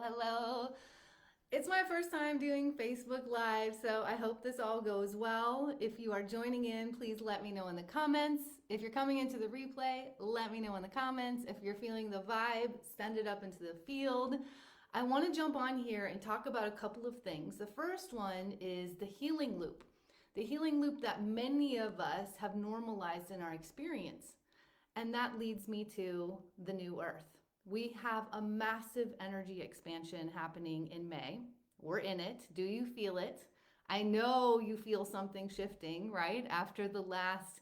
hello. It's my first time doing Facebook Live, so I hope this all goes well. If you are joining in, please let me know in the comments. If you're coming into the replay, let me know in the comments. If you're feeling the vibe, send it up into the field. I want to jump on here and talk about a couple of things. The first one is the healing loop. The healing loop that many of us have normalized in our experience. And that leads me to the new earth. We have a massive energy expansion happening in May. We're in it. Do you feel it? I know you feel something shifting, right? After the last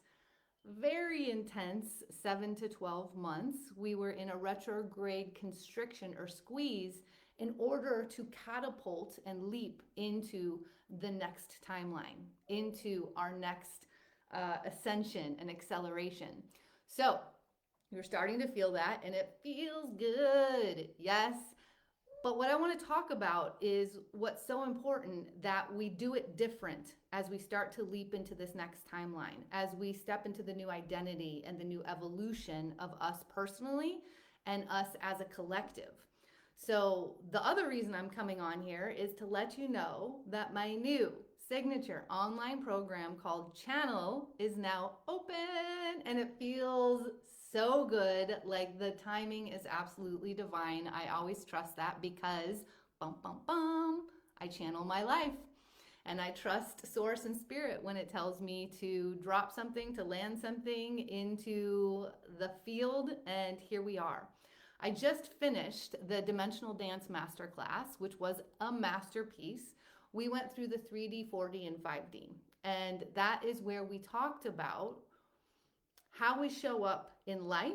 very intense 7 to 12 months, we were in a retrograde constriction or squeeze in order to catapult and leap into the next timeline, into our next ascension and acceleration. So you're starting to feel that, and it feels good. Yes. But what I want to talk about is what's so important, that we do it different as we start to leap into this next timeline, as we step into the new identity and the new evolution of us personally and us as a collective. So the other reason I'm coming on here is to let you know that my new signature online program called Channel is now open, and it feels so good. Like, the timing is absolutely divine. I always trust that because I channel my life. And I trust source and spirit when it tells me to drop something, to land something into the field. And here we are. I just finished the Dimensional Dance Masterclass, which was a masterpiece. We went through the 3D, 4D, and 5D. And that is where we talked about how we show up in life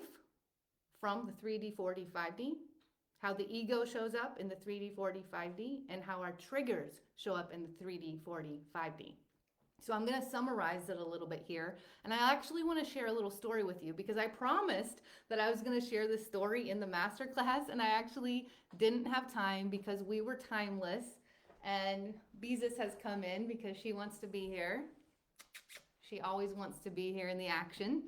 from the 3D, 4D, 5D, how the ego shows up in the 3D, 4D, 5D, and how our triggers show up in the 3D, 4D, 5D. So I'm going to summarize it a little bit here. And I actually want to share a little story with you, because I promised that I was going to share this story in the masterclass, and I actually didn't have time because we were timeless. And Beezus has come in because she wants to be here. She always wants to be here in the action.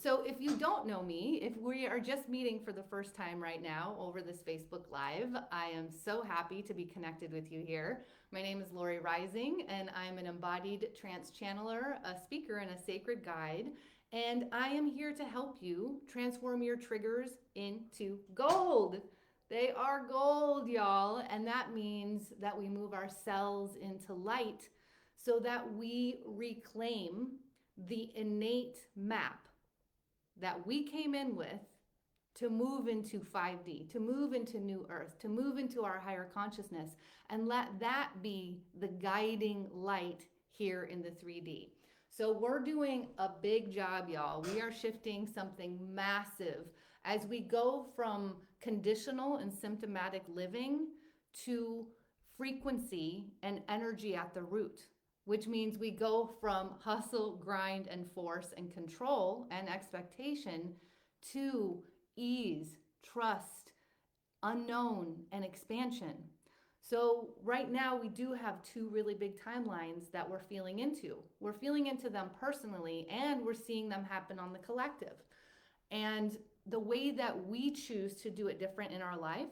So if you don't know me, if we are just meeting for the first time right now over this Facebook Live, I am so happy to be connected with you here. My name is Lori Rising, and I'm an embodied trance channeler, a speaker, and a sacred guide. And I am here to help you transform your triggers into gold. They are gold, y'all. And that means that we move our cells into light so that we reclaim the innate map that we came in with to move into 5D, to move into new earth, to move into our higher consciousness, and let that be the guiding light here in the 3D. So we're doing a big job, y'all. We are shifting something massive as we go from conditional and symptomatic living to frequency and energy at the root, which means we go from hustle, grind, and force and control and expectation to ease, trust, unknown, and expansion. So right now we do have two really big timelines that we're feeling into. We're feeling into them personally, and we're seeing them happen on the collective. And the way that we choose to do it different in our life,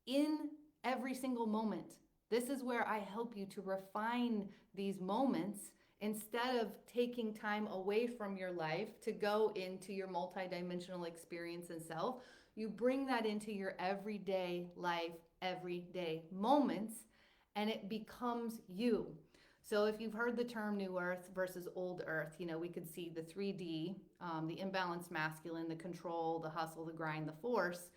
in every single moment. This is where I help you to refine these moments instead of taking time away from your life to go into your multidimensional experience and self. You bring that into your everyday life, everyday moments, and it becomes you. So if you've heard the term new earth versus old earth, we could see the 3D, the imbalanced masculine, the control, the hustle, the grind, the force,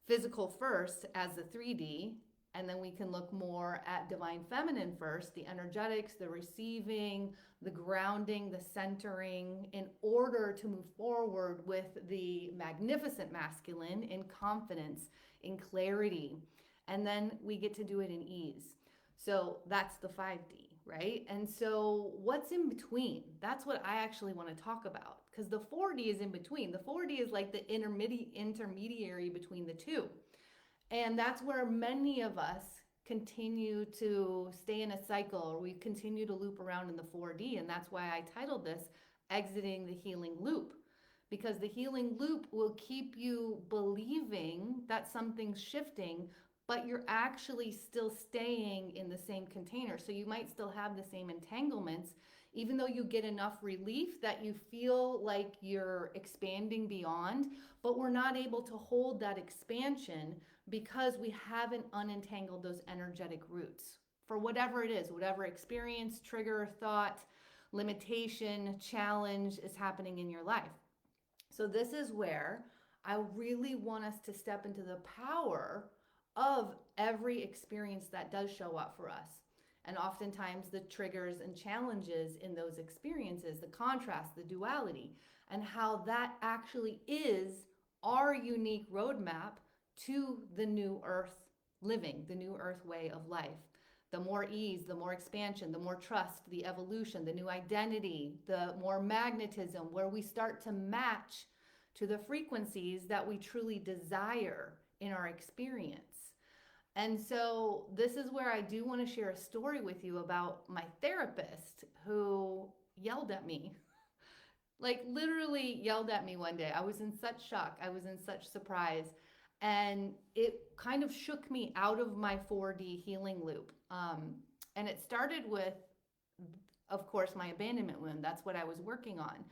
physical first as the 3D. And then we can look more at divine feminine first, the energetics, the receiving, the grounding, the centering, in order to move forward with the magnificent masculine in confidence, in clarity. And then we get to do it in ease. So that's the 5D, right? And so what's in between? That's what I actually want to talk about, because the 4D is in between. The 4D is like the intermediary between the two. And that's where many of us continue to stay in a cycle, or we continue to loop around in the 4D. And that's why I titled this Exiting the Healing Loop, because the healing loop will keep you believing that something's shifting, but you're actually still staying in the same container. So you might still have the same entanglements, even though you get enough relief that you feel like you're expanding beyond, but we're not able to hold that expansion because we haven't unentangled those energetic roots for whatever it is, whatever experience, trigger, thought, limitation, challenge is happening in your life. So, this is where I really want us to step into the power of every experience that does show up for us. And oftentimes, the triggers and challenges in those experiences, the contrast, the duality, and how that actually is our unique roadmap to the new earth living, the new earth way of life. The more ease, the more expansion, the more trust, the evolution, the new identity, the more magnetism, where we start to match to the frequencies that we truly desire in our experience. And so, this is where I do want to share a story with you about my therapist who yelled at me, like literally yelled at me one day. I was in such shock, I was in such surprise. And it kind of shook me out of my 4D healing loop. And it started with, of course, my abandonment wound. That's what I was working on.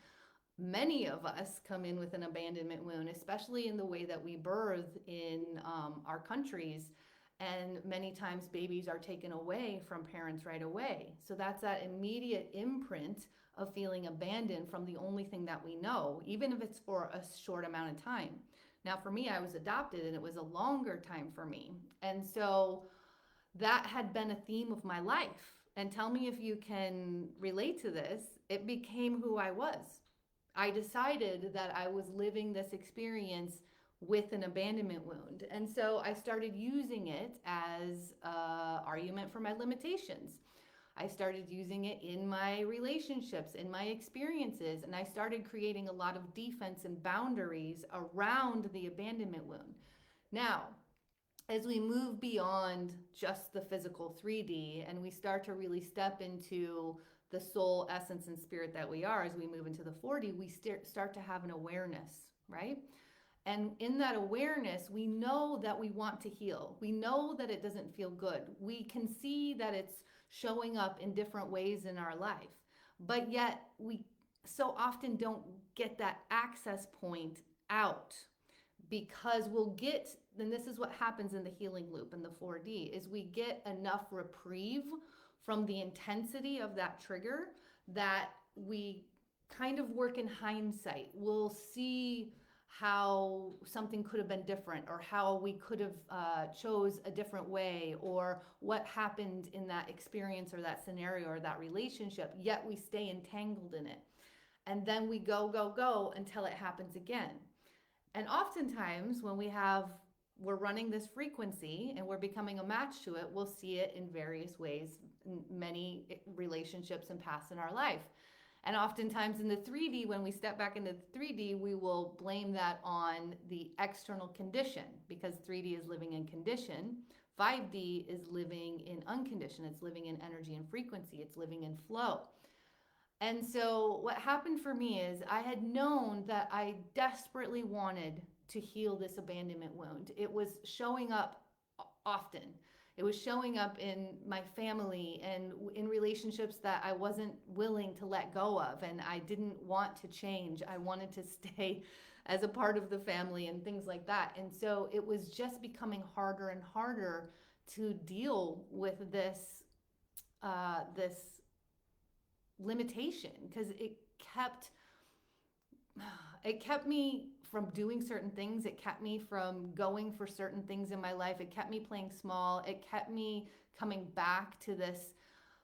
Many of us come in with an abandonment wound, especially in the way that we birth in our countries. And many times babies are taken away from parents right away. So that's that immediate imprint of feeling abandoned from the only thing that we know, even if it's for a short amount of time. Now, for me, I was adopted and it was a longer time for me. And so that had been a theme of my life. And tell me if you can relate to this. It became who I was. I decided that I was living this experience with an abandonment wound. And so I started using it as an argument for my limitations. I started using it in my relationships, in my experiences, and I started creating a lot of defense and boundaries around the abandonment wound. Now, as we move beyond just the physical 3D and we start to really step into the soul, essence, and spirit that we are, as we move into the 4D, we start to have an awareness, right? And in that awareness, we know that we want to heal. We know that it doesn't feel good. We can see that it's showing up in different ways in our life. But yet, we so often don't get that access point out because we'll get, and this is what happens in the healing loop in the 4D, is we get enough reprieve from the intensity of that trigger that we kind of work in hindsight. We'll see how something could have been different, or how we could have chose a different way, or what happened in that experience or that scenario or that relationship, yet we stay entangled in it. And then we go until it happens again. And oftentimes when we're running this frequency and we're becoming a match to it, we'll see it in various ways in many relationships and paths in our life. And oftentimes in the 3D, when we step back into the 3D, we will blame that on the external condition, because 3D is living in condition. 5D is living in unconditioned. It's living in energy and frequency. It's living in flow. And so what happened for me is I had known that I desperately wanted to heal this abandonment wound. It was showing up often. It was showing up in my family and in relationships that I wasn't willing to let go of, and I didn't want to change. I wanted to stay as a part of the family and things like that. And so it was just becoming harder and harder to deal with this limitation, because it kept me from doing certain things. It kept me from going for certain things in my life. It kept me playing small. It kept me coming back to this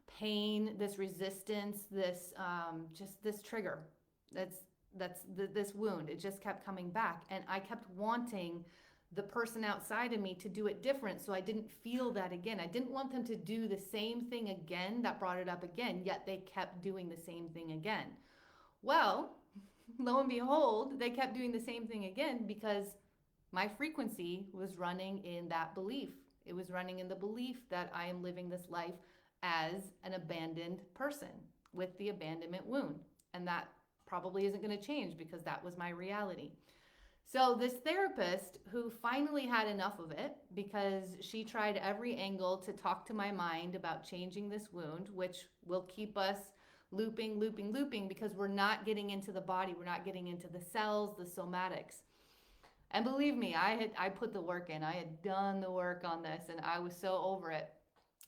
pain, this resistance, this just this trigger. This wound. It just kept coming back, and I kept wanting the person outside of me to do it different, so I didn't feel that again. I didn't want them to do the same thing again that brought it up again, yet they kept doing the same thing again. Well, lo and behold, they kept doing the same thing again because my frequency was running in that belief. It was running in the belief that I am living this life as an abandoned person with the abandonment wound. And that probably isn't going to change because that was my reality. So this therapist who finally had enough of it because she tried every angle to talk to my mind about changing this wound, which will keep us looping, looping, looping because we're not getting into the body, we're not getting into the cells, the somatics. And believe me, I put the work in. I had done the work on this and I was so over it.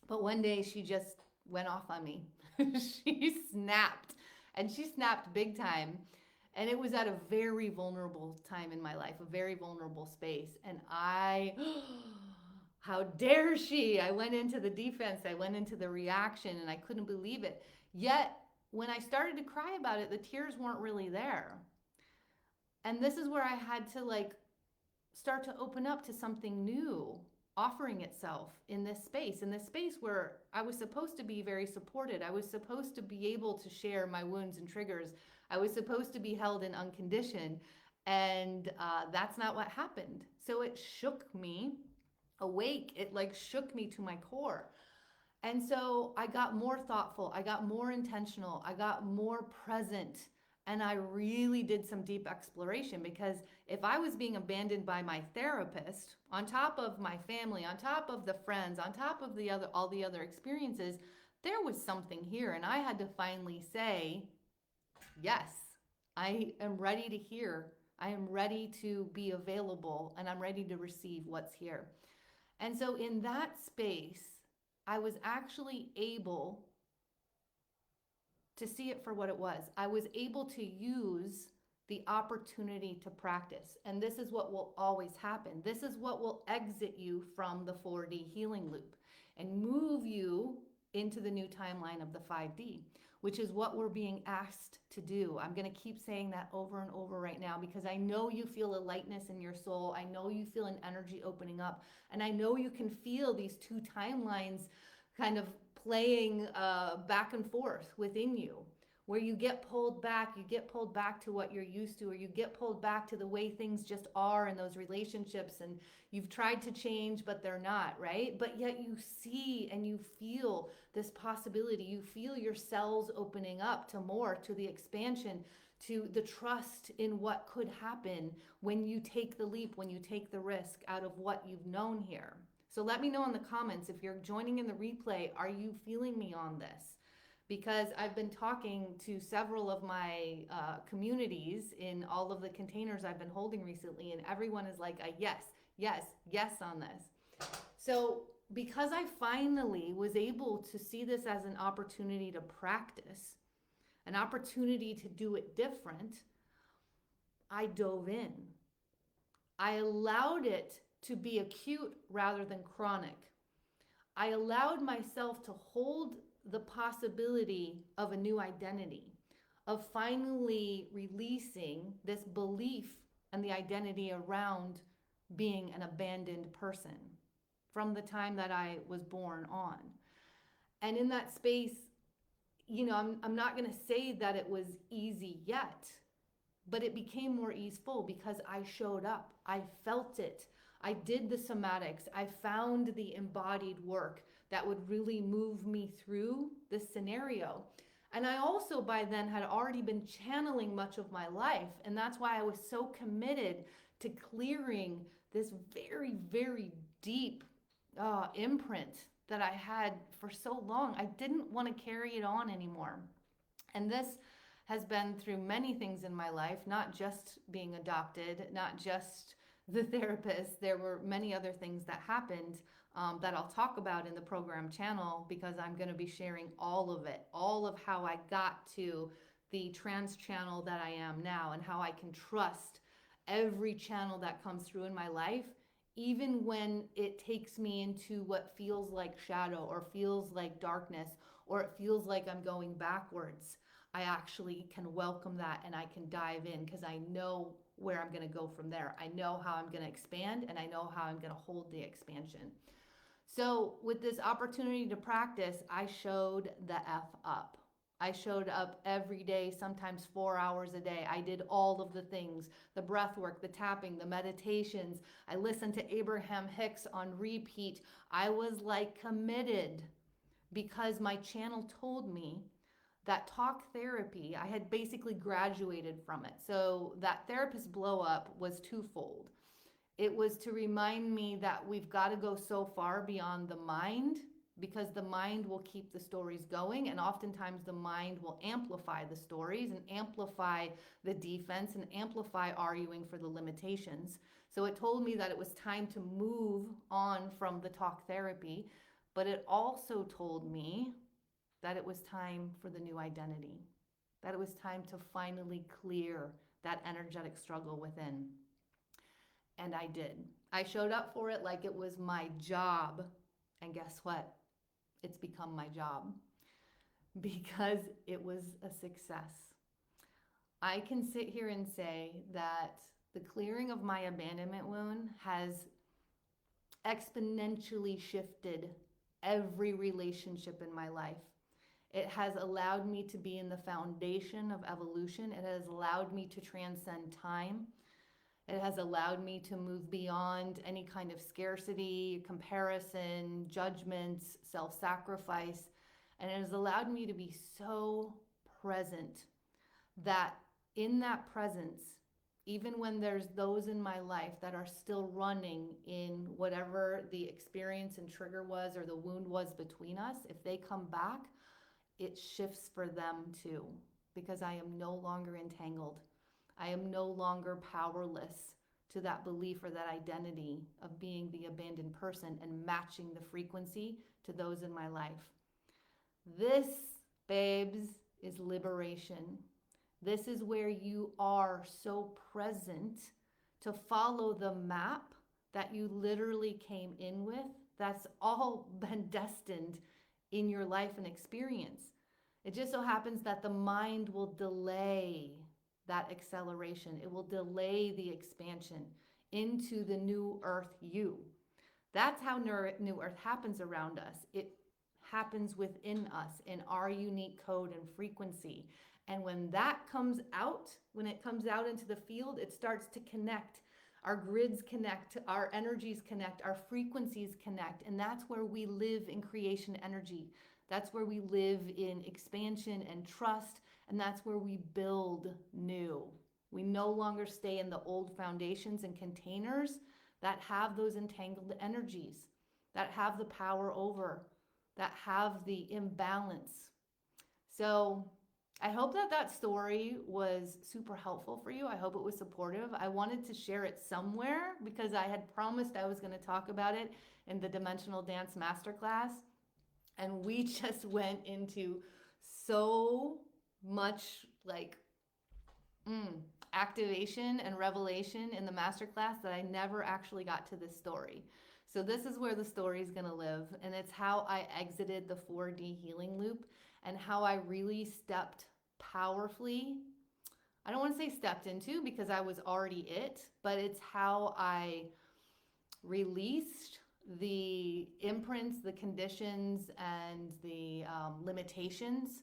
But one day she just went off on me. She snapped, and she snapped big time. And it was at a very vulnerable time in my life, a very vulnerable space. And how dare she? I went into the defense, I went into the reaction, and I couldn't believe it. Yet, when I started to cry about it, the tears weren't really there. And this is where I had to start to open up to something new offering itself in this space where I was supposed to be very supported. I was supposed to be able to share my wounds and triggers. I was supposed to be held in unconditioned, and that's not what happened. So it shook me awake. It shook me to my core. And so I got more thoughtful, I got more intentional, I got more present, and I really did some deep exploration because if I was being abandoned by my therapist, on top of my family, on top of the friends, on top of all the other experiences, there was something here. And I had to finally say, yes, I am ready to hear. I am ready to be available, and I'm ready to receive what's here. And so in that space, I was actually able to see it for what it was. I was able to use the opportunity to practice. And this is what will always happen. This is what will exit you from the 4D healing loop and move you into the new timeline of the 5D, which is what we're being asked to do. I'm going to keep saying that over and over right now because I know you feel a lightness in your soul. I know you feel an energy opening up. And I know you can feel these two timelines kind of playing back and forth within you, where you get pulled back to what you're used to, or you get pulled back to the way things just are in those relationships, and you've tried to change, but they're not, right? But yet you see and you feel this possibility. You feel your cells opening up to more, to the expansion, to the trust in what could happen when you take the leap, when you take the risk out of what you've known here. So let me know in the comments if you're joining in the replay, are you feeling me on this? Because I've been talking to several of my communities in all of the containers I've been holding recently, and everyone is like a yes, yes, yes on this. So because I finally was able to see this as an opportunity to practice, an opportunity to do it different, I dove in. I allowed it to be acute rather than chronic. I allowed myself to hold the possibility of a new identity, of finally releasing this belief and the identity around being an abandoned person from the time that I was born on. And in that space, I'm not going to say that it was easy yet, but it became more easeful because I showed up. I felt it. I did the somatics. I found the embodied work that would really move me through this scenario. And I also by then had already been channeling much of my life. And that's why I was so committed to clearing this very, very deep imprint that I had for so long. I didn't want to carry it on anymore. And this has been through many things in my life, not just being adopted, not just the therapist. There were many other things that happened that I'll talk about in the program channel, because I'm going to be sharing all of it, all of how I got to the trans channel that I am now, and how I can trust every channel that comes through in my life, even when it takes me into what feels like shadow or feels like darkness, or it feels like I'm going backwards. I actually can welcome that and I can dive in because I know where I'm going to go from there. I know how I'm going to expand, and I know how I'm going to hold the expansion. So with this opportunity to practice, I showed the F up. I showed up every day, sometimes 4 hours a day. I did all of the things, the breath work, the tapping, the meditations. I listened to Abraham Hicks on repeat. I was committed because my channel told me that talk therapy, I had basically graduated from it. So that therapist blow up was twofold. It was to remind me that we've got to go so far beyond the mind, because the mind will keep the stories going, and oftentimes the mind will amplify the stories and amplify the defense and amplify arguing for the limitations. So it told me that it was time to move on from the talk therapy, but it also told me that it was time for the new identity, that it was time to finally clear that energetic struggle within. And I did. I showed up for it like it was my job. And guess what? It's become my job because it was a success. I can sit here and say that the clearing of my abandonment wound has exponentially shifted every relationship in my life. It has allowed me to be in the foundation of evolution. It has allowed me to transcend time. It has allowed me to move beyond any kind of scarcity, comparison, judgments, self-sacrifice. And it has allowed me to be so present that in that presence, even when there's those in my life that are still running in whatever the experience and trigger was or the wound was between us, if they come back, it shifts for them too, because I am no longer entangled. I am no longer powerless to that belief or that identity of being the abandoned person and matching the frequency to those in my life. This, babes, is liberation. This is where you are so present to follow the map that you literally came in with. That's all been destined in your life and experience. It just so happens that the mind will delay that acceleration. It will delay the expansion into the new earth you. That's how new earth happens around us. It happens within us in our unique code and frequency. And when that comes out, when it comes out into the field, it starts to connect. Our grids connect, our energies connect, our frequencies connect. And that's where we live in creation energy. That's where we live in expansion and trust. And that's where we build new. We no longer stay in the old foundations and containers that have those entangled energies, that have the power over, that have the imbalance. So I hope that that story was super helpful for you. I hope it was supportive. I wanted to share it somewhere because I had promised I was going to talk about it in the Dimensional Dance Masterclass. And we just went into so much like activation and revelation in the masterclass that I never actually got to this story. So this is where the story is going to live, and it's how I exited the 4D healing loop and how I really stepped powerfully. I don't want to say stepped into because I was already it, but it's how I released the imprints, the conditions, and the limitations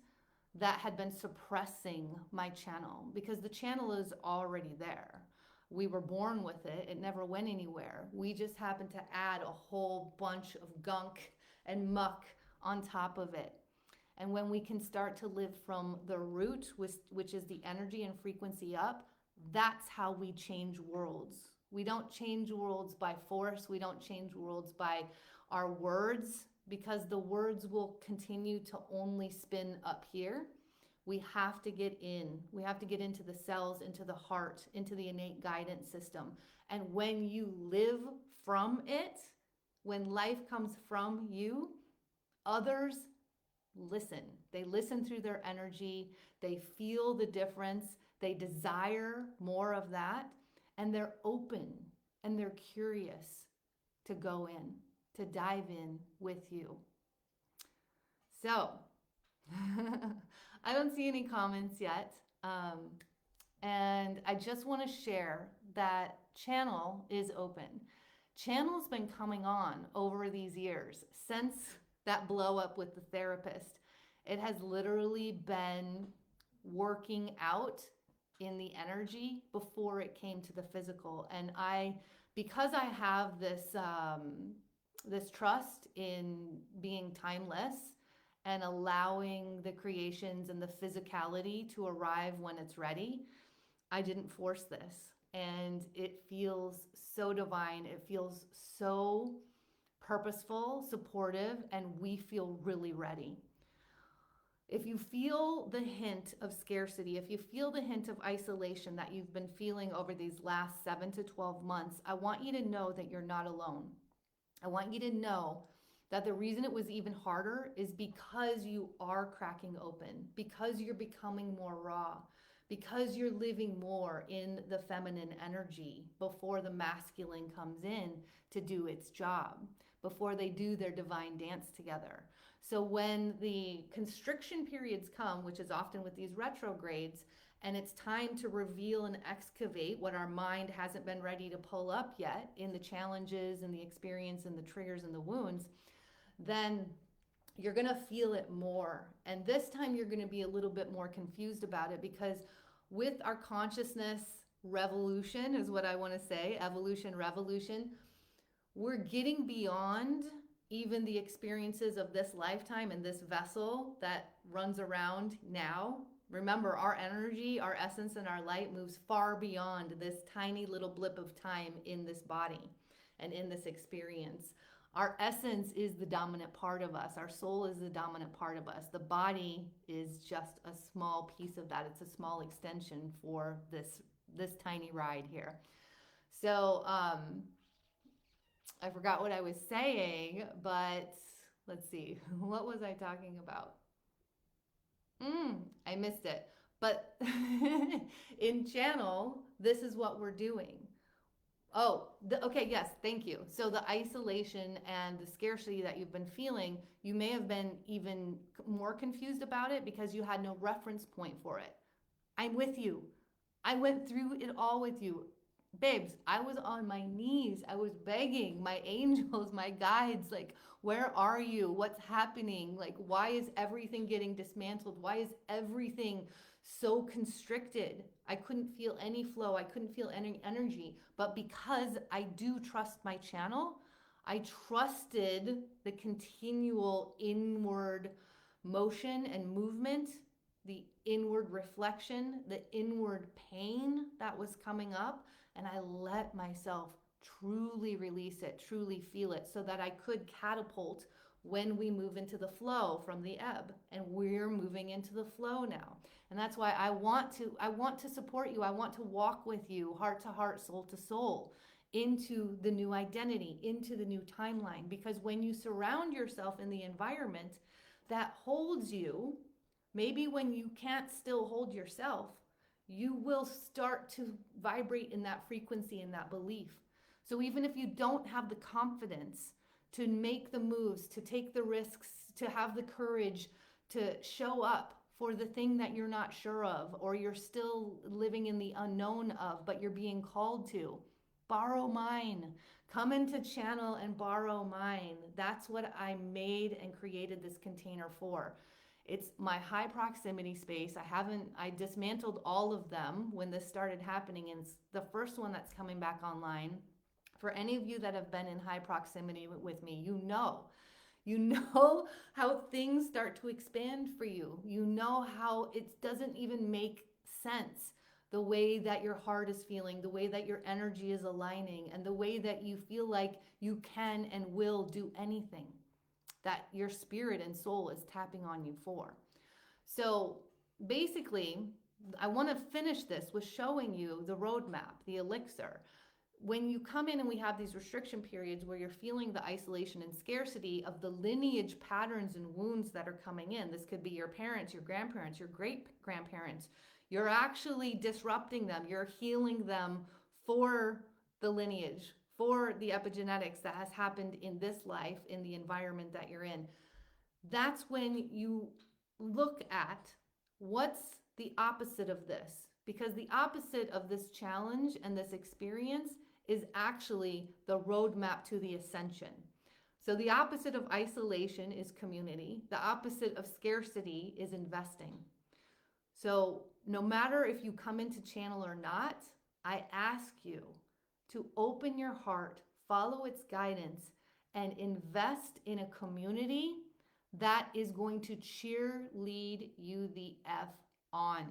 that had been suppressing my channel, because the channel is already there. We were born with it. It never went anywhere. We just happened to add a whole bunch of gunk and muck on top of it. And when we can start to live from the root, which is the energy and frequency up, that's how we change worlds. We don't change worlds by force. We don't change worlds by our words, because the words will continue to only spin up here. We have to get in. We have to get into the cells, into the heart, into the innate guidance system. And when you live from it, when life comes from you, others listen. They listen through their energy. They feel the difference. They desire more of that. And they're open and they're curious to go in, to dive in with you. So, I don't see any comments yet. And I just want to share that channel is open. Channel's been coming on over these years since that blow up with the therapist. It has literally been working out in the energy before it came to the physical. And because I have this trust in being timeless and allowing the creations and the physicality to arrive when it's ready. I didn't force this. And it feels so divine. It feels so purposeful, supportive, and we feel really ready. If you feel the hint of scarcity, if you feel the hint of isolation that you've been feeling over these last 7 to 12 months, I want you to know that you're not alone. I want you to know that the reason it was even harder is because you are cracking open, because you're becoming more raw, because you're living more in the feminine energy before the masculine comes in to do its job, before they do their divine dance together. So when the constriction periods come, which is often with these retrogrades, and it's time to reveal and excavate what our mind hasn't been ready to pull up yet in the challenges and the experience and the triggers and the wounds, then you're going to feel it more. And this time you're going to be a little bit more confused about it, because with our consciousness revolution, is what I want to say, evolution, revolution, we're getting beyond even the experiences of this lifetime and this vessel that runs around now. Remember, our energy, our essence, and our light moves far beyond this tiny little blip of time in this body and in this experience. Our essence is the dominant part of us. Our soul is the dominant part of us. The body is just a small piece of that. It's a small extension for this tiny ride here. So, I forgot what I was saying, but let's see. What was I talking about? I missed it. But in channel, this is what we're doing. Oh, okay, yes, thank you. So the isolation and the scarcity that you've been feeling, you may have been even more confused about it because you had no reference point for it. I'm with you. I went through it all with you. Babes, I was on my knees. I was begging my angels, my guides, like, where are you? What's happening? Like, why is everything getting dismantled? Why is everything so constricted? I couldn't feel any flow. I couldn't feel any energy. But because I do trust my channel, I trusted the continual inward motion and movement, the inward reflection, the inward pain that was coming up. And I let myself truly release it, truly feel it, so that I could catapult when we move into the flow from the ebb. And we're moving into the flow now. And that's why I want to support you. I want to walk with you heart to heart, soul to soul, into the new identity, into the new timeline. Because when you surround yourself in the environment that holds you, maybe when you can't still hold yourself, you will start to vibrate in that frequency and that belief. So even if you don't have the confidence to make the moves, to take the risks, to have the courage to show up for the thing that you're not sure of, or you're still living in the unknown of, but you're being called to, borrow mine. Come into channel and borrow mine. That's what I made and created this container for. It's my high proximity space. I dismantled all of them when this started happening, and it's the first one that's coming back online. For any of you that have been in high proximity with me, you know how things start to expand for you. You know how it doesn't even make sense, the way that your heart is feeling, the way that your energy is aligning, and the way that you feel like you can and will do anything that your spirit and soul is tapping on you for. So basically, I want to finish this with showing you the roadmap, the elixir. When you come in and we have these restriction periods where you're feeling the isolation and scarcity of the lineage patterns and wounds that are coming in, this could be your parents, your grandparents, your great grandparents. You're actually disrupting them. You're healing them for the lineage, for the epigenetics that has happened in this life, in the environment that you're in. That's when you look at what's the opposite of this, because the opposite of this challenge and this experience is actually the roadmap to the ascension. So the opposite of isolation is community. The opposite of scarcity is investing. So no matter if you come into channel or not, I ask you to open your heart, follow its guidance, and invest in a community that is going to cheerlead you the F on.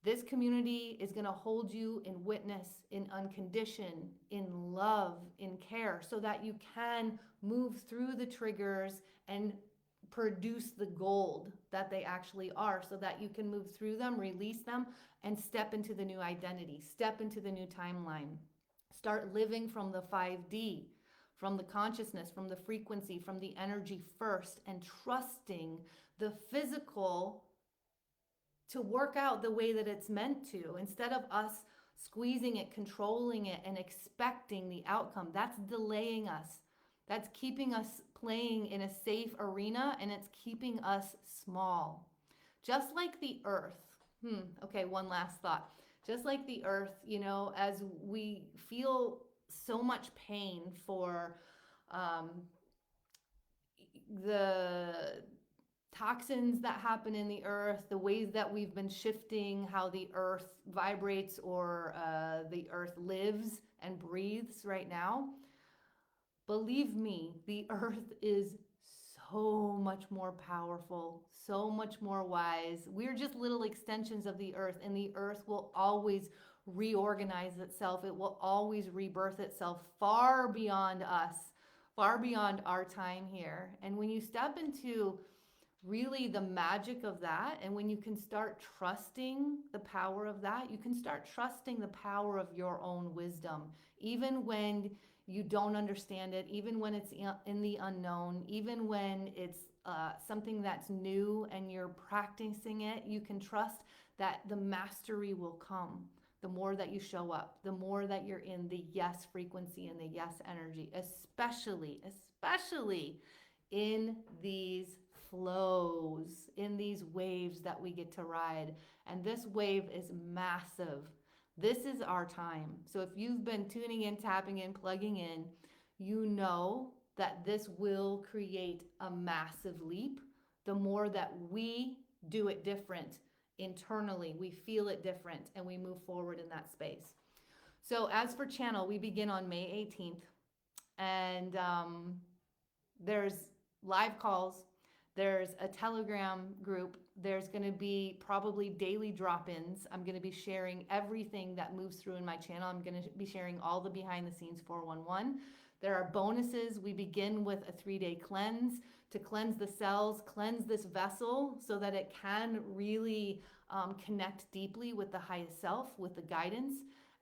This community is going to hold you in witness, in unconditioned, in love, in care, so that you can move through the triggers and produce the gold that they actually are, so that you can move through them, release them, and step into the new identity, step into the new timeline. Start living from the 5D, from the consciousness, from the frequency, from the energy first, and trusting the physical to work out the way that it's meant to, instead of us squeezing it, controlling it, and expecting the outcome. That's delaying us. That's keeping us playing in a safe arena, and it's keeping us small. Just like the earth. Okay, one last thought. Just like the earth, as we feel so much pain for um, the toxins that happen in the earth, the ways that we've been shifting how the earth vibrates, or the earth lives and breathes right now. Believe me, the earth is so much more powerful, so much more wise. We're just little extensions of the earth, and the earth will always reorganize itself. It will always rebirth itself far beyond us, far beyond our time here. And when you step into really the magic of that, and when you can start trusting the power of that, you can start trusting the power of your own wisdom, even when you don't understand it, even when it's in the unknown, even when it's something that's new and you're practicing it. You can trust that the mastery will come the more that you show up, the more that you're in the yes frequency and the yes energy, especially in these flows, in these waves that we get to ride. And this wave is massive. This is our time. So if you've been tuning in, tapping in, plugging in, you know that this will create a massive leap. The more that we do it different internally, we feel it different, and we move forward in that space. So as for channel, we begin on May 18th, and there's live calls. There's a Telegram group. There's going to be probably daily drop-ins. I'm going to be sharing everything that moves through in my channel. I'm going to be sharing all the behind the scenes 411. There are bonuses. We begin with a 3-day cleanse to cleanse the cells, cleanse this vessel so that it can really connect deeply with the highest self, with the guidance,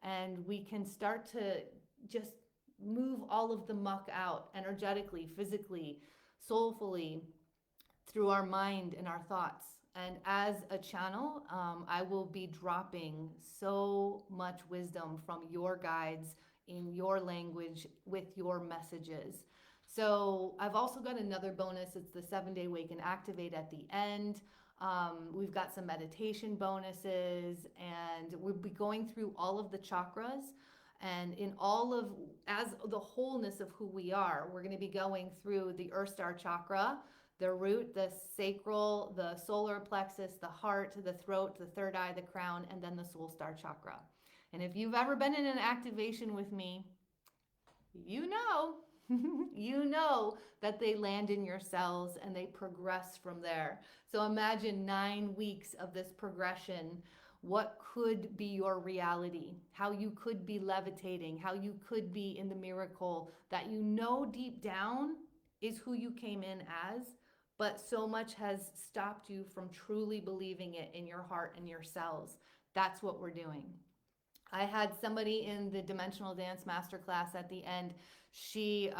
and we can start to just move all of the muck out energetically, physically, soulfully, through our mind and our thoughts. And as a channel, I will be dropping so much wisdom from your guides in your language with your messages. So I've also got another bonus. It's the 7-day Wake and Activate at the end. We've got some meditation bonuses, and we'll be going through all of the chakras. And in all of, as the wholeness of who we are, we're going to be going through the Earth Star chakra, the root, the sacral, the solar plexus, the heart, the throat, the third eye, the crown, and then the soul star chakra. And if you've ever been in an activation with me, you know, you know that they land in your cells and they progress from there. So imagine 9 weeks of this progression. What could be your reality? How you could be levitating, how you could be in the miracle that you know deep down is who you came in as, but so much has stopped you from truly believing it in your heart and your cells. That's what we're doing. I had somebody in the Dimensional Dance Masterclass at the end. She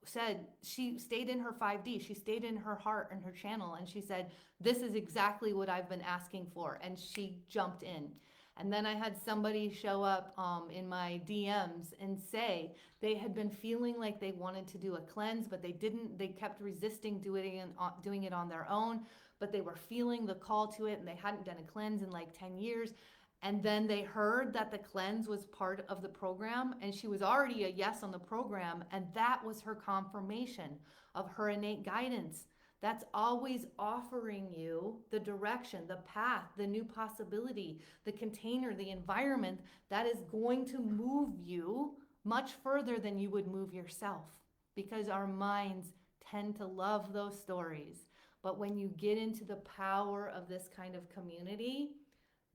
said she stayed in her 5D. She stayed in her heart and her channel. And she said, this is exactly what I've been asking for. And she jumped in. And then I had somebody show up in my DMs and say they had been feeling like they wanted to do a cleanse, but they didn't. They kept resisting doing it on their own, but they were feeling the call to it, and they hadn't done a cleanse in like 10 years. And then they heard that the cleanse was part of the program, and she was already a yes on the program, and that was her confirmation of her innate guidance. That's always offering you the direction, the path, the new possibility, the container, the environment that is going to move you much further than you would move yourself, because our minds tend to love those stories. But when you get into the power of this kind of community,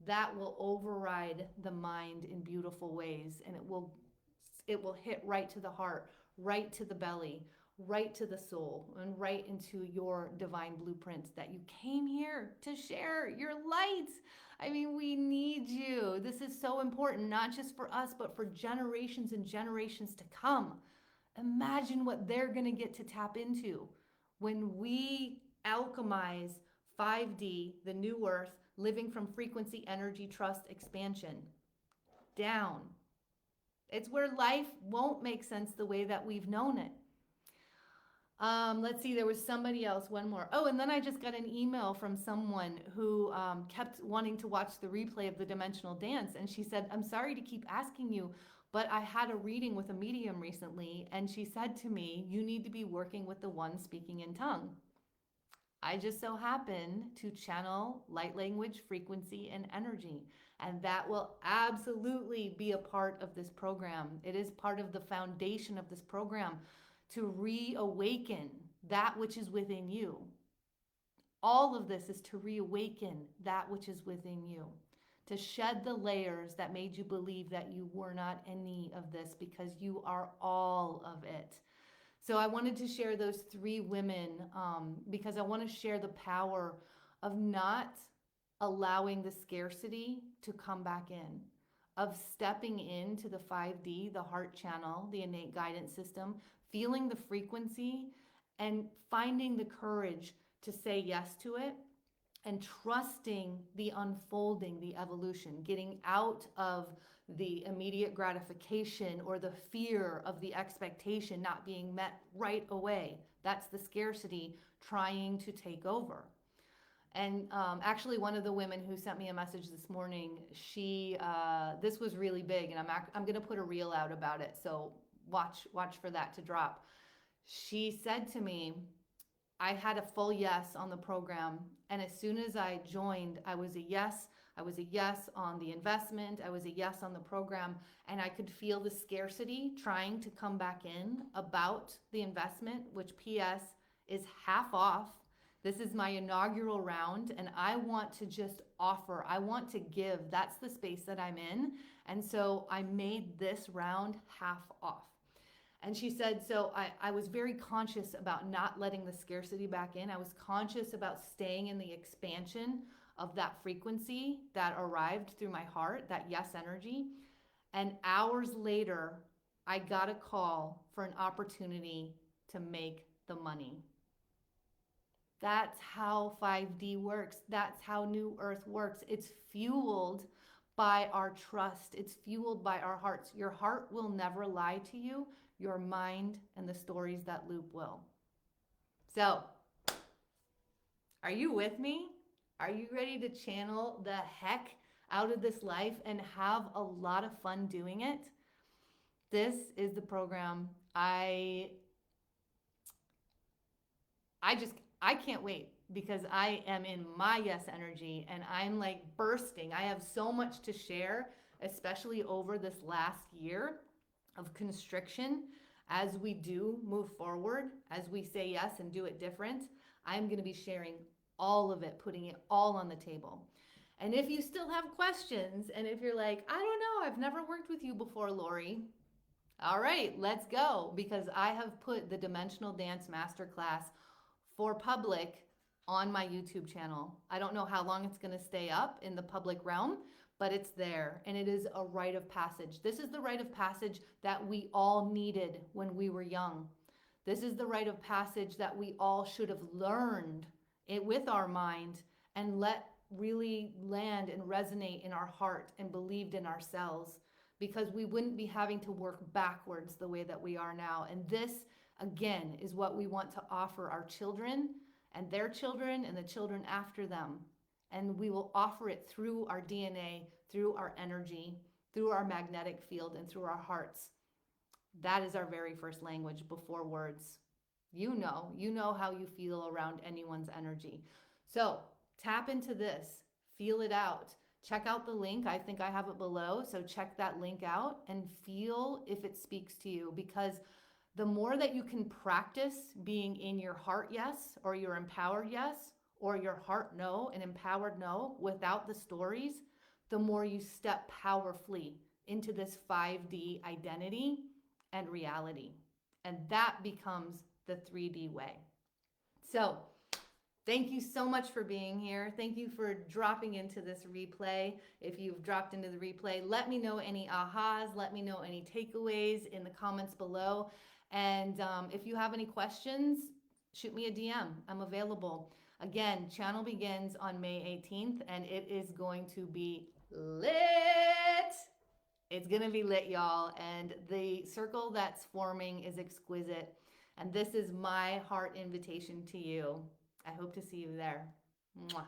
that will override the mind in beautiful ways, and it will hit right to the heart, right to the belly, right to the soul, and right into your divine blueprint that you came here to share your light. I mean, we need you. This is so important, not just for us, but for generations and generations to come. Imagine what they're going to get to tap into when we alchemize 5D, the new earth, living from frequency, energy, trust, expansion down. It's where life won't make sense the way that we've known it. Let's see, there was somebody else, one more. Oh, and then I just got an email from someone who kept wanting to watch the replay of the Dimensional Dance. And she said, I'm sorry to keep asking you, but I had a reading with a medium recently. And she said to me, you need to be working with the one speaking in tongue. I just so happen to channel light language, frequency, and energy. And that will absolutely be a part of this program. It is part of the foundation of this program to reawaken that which is within you. All of this is to reawaken that which is within you, to shed the layers that made you believe that you were not any of this, because you are all of it. So I wanted to share those three women because I want to share the power of not allowing the scarcity to come back in, of stepping into the 5D, the heart channel, the innate guidance system, feeling the frequency and finding the courage to say yes to it, and trusting the unfolding, the evolution, getting out of the immediate gratification or the fear of the expectation not being met right away. That's the scarcity trying to take over. And actually, one of the women who sent me a message this morning, this was really big, and I'm going to put a reel out about it. So watch for that to drop. She said to me, I had a full yes on the program, and as soon as I joined, I was a yes. I was a yes on the investment. I was a yes on the program, and I could feel the scarcity trying to come back in about the investment, which PS is half off. This is my inaugural round, and I want to just offer. I want to give. That's the space that I'm in. And so I made this round half off. And she said, so I was very conscious about not letting the scarcity back in. I was conscious about staying in the expansion of that frequency that arrived through my heart, that yes energy. And hours later, I got a call for an opportunity to make the money. That's how 5D works. That's how New Earth works. It's fueled by our trust. It's fueled by our hearts. Your heart will never lie to you. Your mind and the stories that loop will. So, are you with me? Are you ready to channel the heck out of this life and have a lot of fun doing it? This is the program. I can't wait, because I am in my yes energy and I'm like bursting. I have so much to share, especially over this last year of constriction. As we do move forward, as we say yes and do it different, I'm going to be sharing all of it, putting it all on the table. And if you still have questions, and if you're like, I don't know, I've never worked with you before, Lori. All right, let's go, because I have put the Dimensional Dance Masterclass for public on my YouTube channel. I don't know how long it's going to stay up in the public realm, but it's there, and it is a rite of passage. This is the rite of passage that we all needed when we were young. This is the rite of passage that we all should have learned it with our mind and let really land and resonate in our heart and believed in ourselves, because we wouldn't be having to work backwards the way that we are now. And this, again, is what we want to offer our children and their children and the children after them. And we will offer it through our DNA, through our energy, through our magnetic field, and through our hearts. That is our very first language before words. You know how you feel around anyone's energy. So tap into this, feel it out. Check out the link. I think I have it below. So check that link out and feel if it speaks to you, because The more that you can practice being in your heart yes, or your empowered yes, or your heart no and empowered no without the stories, the more you step powerfully into this 5D identity and reality. And that becomes the 3D way. So, thank you so much for being here. Thank you for dropping into this replay. If you've dropped into the replay, let me know any ahas, let me know any takeaways in the comments below. And if you have any questions, shoot me a DM. I'm available. Again, channel begins on May 18th, and it is going to be lit. It's going to be lit, y'all. And the circle that's forming is exquisite. And this is my heart invitation to you. I hope to see you there. Mwah.